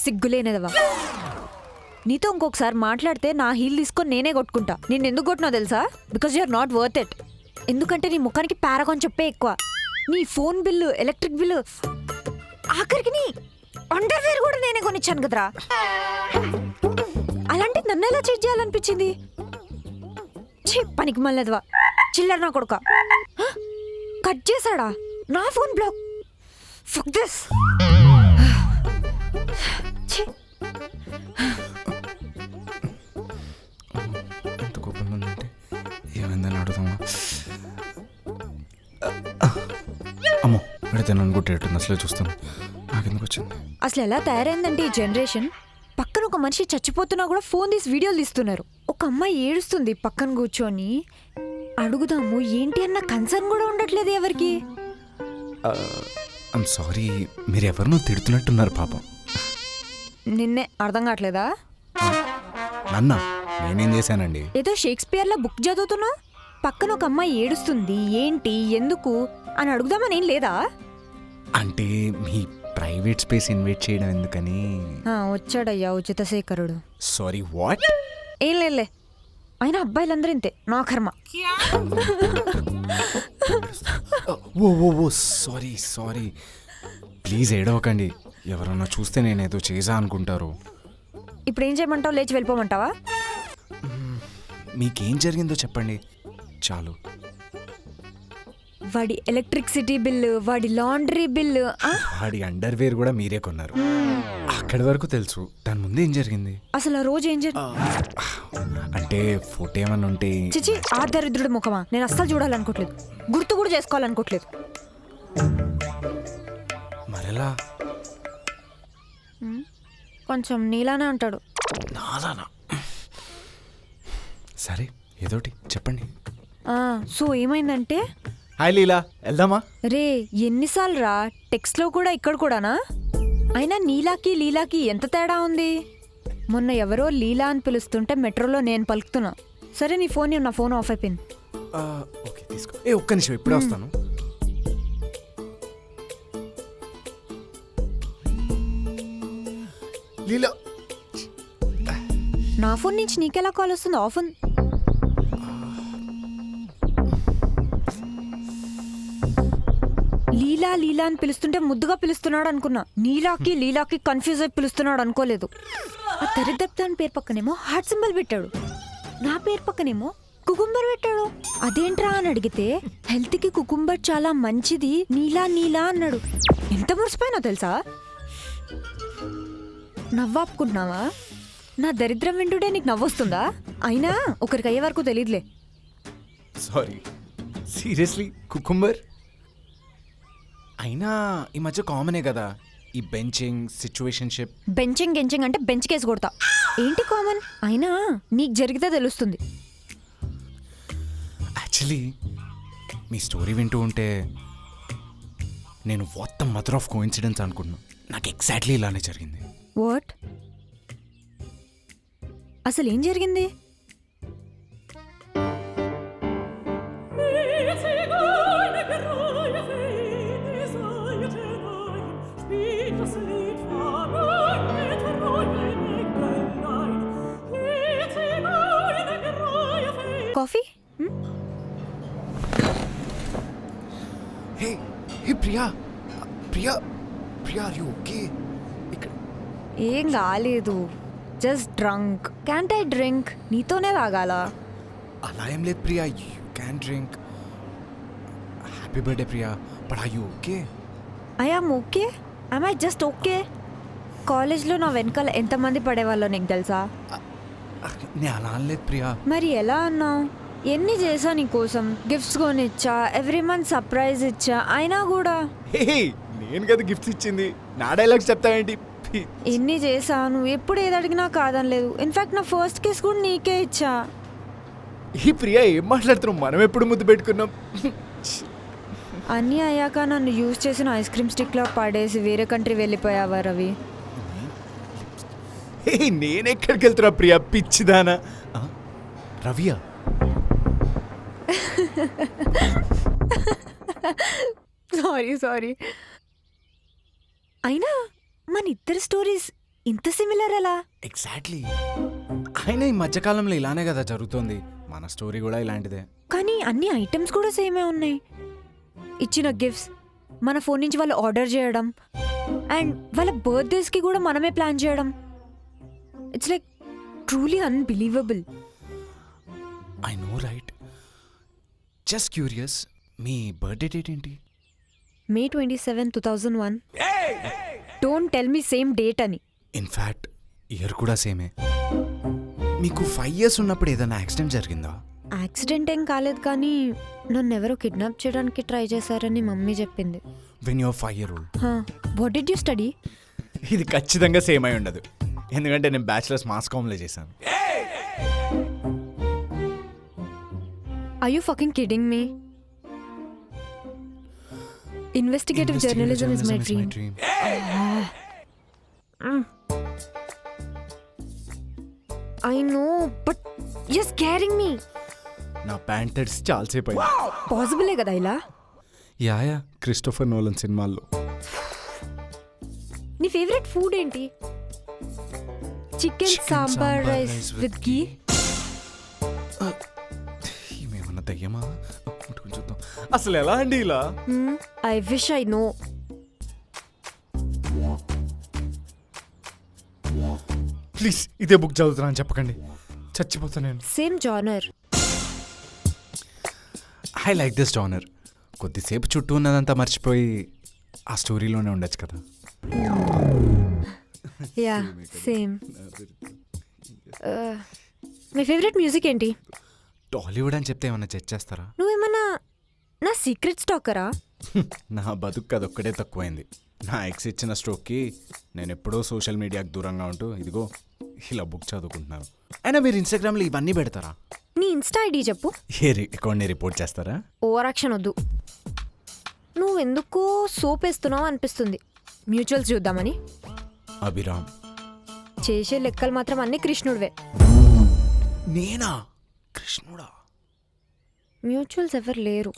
సిగ్గులేనిదవా. నీతో ఇంకొకసారి మాట్లాడితే నా హీల్ తీసుకొని నేనే కొట్టుకుంటా. నేను ఎందుకు కొట్టినా తెలుసా? Because you're not worth it. ఎందుకంటే నీ ముఖానికి పారాగాన్ చెప్పే ఎక్కువ. నీ ఫోన్ బిల్లు, ఎలక్ట్రిక్ బిల్లు, ఆఖరికి నీ అండర్వేర్ కూడా నేనే కొనిచ్చాను కదరా. అలాంటి నన్ను ఎలా చేంజ్ చేయాలనిపించింది? పనికి మళ్ళేదవా, చిల్లర నా కొడుక. కట్ చేశాడా నా ఫోన్ బ్లాక్? Fuck this. ఎంత కోపంగా ఉందంటే ఏమైందని అడుగుతామా? అమ్మో అడితే నన్ను కొట్టేటుంది. అసలే చూస్తాను, నాకెందుకు వచ్చింది? అసలు ఎలా తయారైందంటే ఈ జనరేషన్, పక్కన ఒక మనిషి చచ్చిపోతున్నా కూడా ఫోన్ తీసి వీడియోలు తీస్తున్నారు. ఒక అమ్మాయి ఏడుస్తుంది పక్కన కూర్చొని, అడుగుదాము ఏంటి అన్న కన్సర్న్ కూడా ఉండట్లేదు ఎవరికి. ఐమ్ సారీ, మీరు ఎవరినో తిడుతున్నట్టున్నారు పాపం. నిన్నే అర్థం కావట్లేదా? నన్నా? నేనేం చేశానండి? ఏదో షేక్స్పియర్లో బుక్ చదువుతున్నా, పక్కన ఒక అమ్మాయి ఏడుస్తుంది ఏంటి ఎందుకు అని అడుగుదామని ఏం లేదా? అంటే మీ ప్రైవేట్ స్పేస్ ఇన్వైట్ చేయడం ఎందుకని. వచ్చాడయ్యా ఉచిత శేఖరుడు. Sorry what? ఏం లేదులే, అయినా అబ్బాయిలందరూ ఇంతే, నా కర్మ. ఓ సారీ సారీ, ప్లీజ్ ఏడవకండి. ఎవరన్నా చూస్తే నేనేదో చేసా అనుకుంటారు. ఇప్పుడు ఏం చేయమంటావు? లేచి వెళ్ళిపోమంటావా? మీకేం జరిగిందో చెప్పండి చాలు. వాడి ఎలక్ట్రిసిటీ బిల్లు, వాడి లాండ్రీ బిల్లు, వాడి అండర్వేర్ కూడా మీరే కొన్నారు. అక్కడి వరకు తెలుసు, దాని ముందు ఏం జరిగింది? అసలు ఆ రోజు ఏం అంటే ఫోటో ఏమన్నా ఉంటే. చిచి, ఆ దరిద్రుడి ముఖమా నేను అస్సలు చూడాలనుకోవట్లేదు, గుర్తు కూడా చేసుకోవాలనుకోవట్లేదు. మరెలా? కొంచెం నీలానే అంటాడు. నాలానా? సరే ఏదోటి చెప్పండి. సో ఏమైందంటే, హాయ్ లీలా, వెళ్దామా? రే ఎన్నిసార్లు రా, టెక్స్ట్లో కూడా ఇక్కడ కూడానా? అయినా నీలాకి లీలాకి ఎంత తేడా ఉంది? మొన్న ఎవరో లీలా అని పిలుస్తుంటే మెట్రోలో నేను పలుకుతున్నా. సరే నీ ఫోన్, నా ఫోన్ ఆఫ్ అయిపోయింది. ఓకే తీసుకో. ఒక్క నిమిషం, ఇప్పుడే వస్తాను. లీలా, నా ఫోన్ నుంచి నీకెలా కాల్ వస్తుంది? ఆఫ్ ఉంది. లీలా లీలా అని పిలుస్తుంటే ముద్దుగా పిలుస్తున్నాడు అనుకున్నా. నీలాకి లీలాకి కన్ఫ్యూజ్ అయి పిలుస్తున్నాడు అనుకోలేదు. ఆ దరిద్రప్తాన్ పేరు పక్కనేమో హార్ట్ సింబల్ పెట్టాడు, నా పేరు పక్కనేమో కుకుంబర్ పెట్టాడు. అదేంట్రా అని అడిగితే హెల్త్కి కుకుంబర్ చాలా మంచిది నీలా నీలా అన్నాడు. ఎంత మురిసిపోయినా తెలుసా? నవ్వాపుకుంటున్నావా? నా దరిద్రం వింటుంటే నీకు నవ్వొస్తుందా? అయినా ఒకరికి అయ్యే వరకు తెలియదులే. Sorry, seriously cucumber? అయినా ఈ మధ్య కామనే కదా ఈ బెంచింగ్ సిచ్యువేషన్షిప్. బెంచింగ్ గెంచింగ్ అంటే బెంచ్ కేసు కొడతా. ఏంటి కామన్? అయినా నీకు జరిగితే తెలుస్తుంది. యాక్చువల్లీ మీ స్టోరీ వింటూ ఉంటే నేను మొత్తం మదర్ ఆఫ్ కోఇన్సిడెన్స్ అనుకుంటున్నాను. నాకు ఎగ్జాక్ట్లీ ఇలానే జరిగింది. వాట్? అసలు ఏం జరిగింది? Coffee? Hey hey Priya, Priya Priya, are you okay? ఏం కాలేదు, just drunk. Can't I drink? నీతోనే తాగాల? అలా ఏం లేదు Priya, you can drink. Happy birthday Priya, but are you okay? I am okay. I'm I just okay? కాలేజ్లో నా వెనకాల ఎంతమంది పడేవాళ్ళో నీకు తెలుసా? నేను అలా అనలేదు ప్రియా. మరి ఎలా అన్నావు? ఎన్ని చేసా నీకోసం, గిఫ్ట్స్ కొనిచ్చా, ఎవ్రీ మంత్ సర్ప్రైజ్ ఇచ్చా, అయినా కూడా. నేను కదా గిఫ్ట్స్ ఇచ్చింది, నా డైలాగ్స్ చెప్తావేంటి? ఎన్ని చేశాను, ఎప్పుడు ఏది అడిగినా కాదనలేదు. ఇన్ఫాక్ట్ నా ఫస్ట్ కిస్ కూడా నీకే ఇచ్చా. ఈ ప్రియా ఏం మాట్లాడుతున్నావు? మనం ఎప్పుడు ముద్దు పెట్టుకున్నాం? అన్నీ అయ్యాక నన్ను యూజ్ చేసిన ఐస్ క్రీమ్ స్టిక్లో పడేసి వేరే కంట్రీ వెళ్ళిపోయావా రవి? హే నేనెక్కడికి వెళ్తున్నా ప్రియా పిచ్చిదానా? రవియా? సారీ అయినా మన ఇద్దరు స్టోరీస్ ఇంత సిమిలర్ ఎలా? ఎగ్జాక్ట్లీ. అయినా ఈ మధ్యకాలంలో ఇలానే కదా జరుగుతుంది. మన స్టోరీ కూడా ఇలాంటిదే. కానీ అన్ని ఐటమ్స్ కూడా సేమే ఉన్నాయి. ఇచ్చిన గిఫ్ట్స్, మన ఫోన్ నుంచి వాళ్ళు ఆర్డర్ చేయడం, అండ్ వాళ్ళ బర్త్డేస్కి కూడా మనమే ప్లాన్ చేయడం. It's like truly unbelievable. I know right. Just curious, me birthday date ఏంటి? May 27, 2001. Don't tell me same date అని. ఇన్ఫ్యాక్ట్ ఇయర్ కూడా సేమే. మీకు 5 years ఉన్నప్పుడు ఏదైనా యాక్సిడెంట్ జరిగిందా? యాక్సిడెంట్ ఏం కాలేదు, కానీ నన్ను ఎవరో కిడ్నాప్ చేయడానికి ట్రై చేశారని మమ్మీ చెప్పింది. When your 5 year old. What did you study? ఇది ఖచ్చితంగా సేమ్ అయి ఉండదు, ఎందుకంటే నేను బ్యాచిలర్స్ మాస్ కామ్లో చేశాను. Are you fucking kidding me? Investigative journalism is my dream. I know, but you scaring me. నా ప్యాంట్ తడిసి చాలాసేపు అయింది. పాసిబులే కదా ఇలా? యా క్రిస్టోఫర్ నోలన్ సినిమాల్లో. నీ ఫేవరెట్ ఫుడ్ ఏంటి? Chicken sambar rice with ghee. ఏమన్నా దయ్యమా? చూద్దాం అసలు ఎలా అండి ఇలా. I wish I know. Please ఇదే బుక్ చదువుతున్నా అని చెప్పకండి, చచ్చిపోతా నేను. Same genre. I like this genre. కొద్దిసేపు చుట్టూ ఉన్నదంతా మర్చిపోయి ఆ స్టోరీలోనే ఉండొచ్చు కదా. Yeah same. మీ ఫేవరెట్ మ్యూజిక్ ఏంటి? టాలీవుడ్ అని చెప్తే ఏమన్నా జడ్జ్ చేస్తారా? నువ్వేమన్నా నా సీక్రెట్ స్టాకరా? నా బతుకు అదొక్కడే తక్కువైంది. నా ఎక్స్ ఇచ్చిన స్ట్రోక్కి నేను ఎప్పుడో సోషల్ మీడియాకి దూరంగా ఉంటూ ఇదిగో ఇలా బుక్ చదువుకుంటున్నాను. అయినా మీరు ఇన్స్టాగ్రామ్లో ఇవన్నీ పెడతారా? నీ ఇన్స్టా ఐడి చెప్పు. ఏ అకౌంట్ని రిపోర్ట్ చేస్తారా? ఓవర్ యాక్షన్ వద్దు. నువ్వు ఎందుకో సోప్ వేస్తున్నావు అనిపిస్తుంది. మ్యూచువల్స్ చూద్దామని. అభిరామ్. చేసే లెక్కలు మాత్రం అన్ని కృష్ణుడివే. నేనా? కృష్ణుడా? మ్యూచువల్స్ ఎవరు లేరు.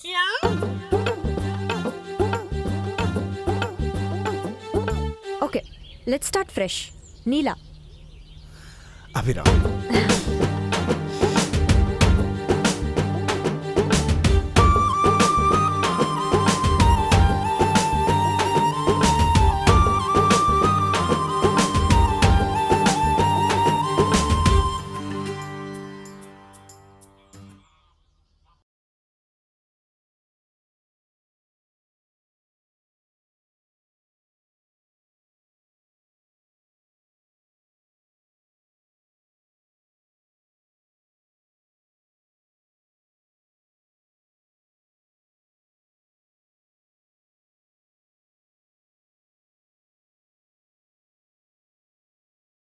Okay, let's start fresh. Neela. Abhiram.